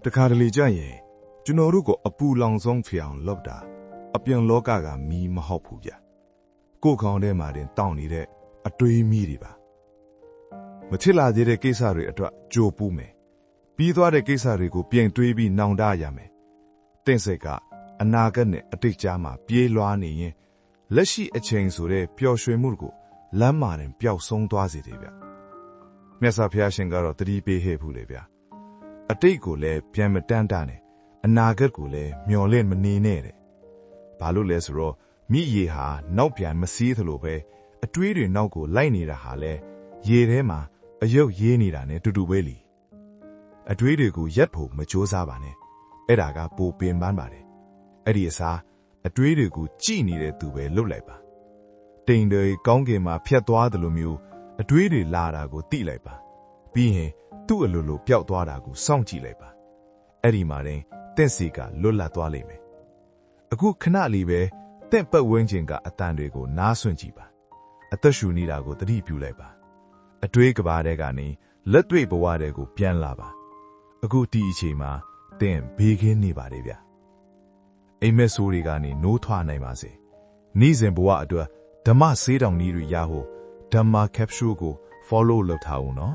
တခါတလေကြရင်ကျွန်တော်တို့ကိုအပူလောင်ဆုံးဖြစ်အောင်လုပ်တာအပြင်လောကကမီးမဟုတ်ဘူးဗျကိုယ်ခေါင်းထဲမှာတင်တောင့်နေတဲ့အတွေးမီးတွေပါမချစ်လာသေးတဲ့ကိစ္စတွေအတွက်ကြိုးပူးမယ်ပြီးသွားတဲ့ကိစ္စတွေကိုပြင်တွေးပြီးနှောင်တရမယ်တင့်စိတ်ကအနာဂတ်နဲ့အတိတ်ကြားမှာပြေးလွှားနေရင်လက်ရှိအချိန်ဆိုတဲ့ပျော်ရွှင်မှုကိုလမ်းမာတင်ပျောက်ဆုံးသွားစေတယ်ဗျမြတ်စွာဘုရားရှင်ကတော့တတိပေးဟဲ့ဘူးလေဗျအတိတ်ကိုလည်းပြန်မတန်းတနဲ့အနာဂတ်ကိုလည်းမျော်လင့်မနေနဲ့တဲ့ဘာလို့လဲဆိုတော့မိရေဟာနောက်ပြန်မစီးသလိုပဲအတွေးတွေနောက်ကိုလိုက်နေတာဟာလဲရေထဲမှာအယုတ်ရေးနေတာနဲ့တူတူပဲလीအတွေးတွေကိုရက်ဖို့မကြိုးစားပါနဲ့အဲ့ဒါကပိုပင်ပန်းပါတယ်အဲ့ဒီအစားအတွေးတွေကိုကြည်နေတဲ့သူပဲလွတ်လိုက်ပါတိမ်တွေကောင်းကင်မှာဖြတ်သွားတယ်လို့မျိုးအတွေးတွေလာတာကိုသိလိုက်ပါပြီးရင်သူ့အလိုလိုပျောက်သွားတာကိုစောင့်ကြည့်လိုက်ပါအဲ့ဒီမှာတင်တင့်စီကလွတ်လပ်သွားလိမ့်မယ်အခုခဏလေးပဲတင့်ပတ်ဝန်းကျင်ကအတန်တွေကိုနားဆွင့်ကြည့်ပါအသက်ရှူနေတာကိုသတိပြုလိုက်ပါအတွေးကဘာတဲ့ကနေလက်တွေ့ဘဝတွေကိုပြန်လာပါအခုဒီအချိန်မှာတင့်ဘေးကင်းနေပါတယ်ဗျအိမ်မက်ဆိုးတွေကနေနိုးထွားနိုင်ပါစေနေ့စဉ်ဘဝအတွက်ဓမ္မဆေးတောင်နည်းတွေရဖို့ဓမ္မ capsule ကို follow လုပ်ထားအောင်နော်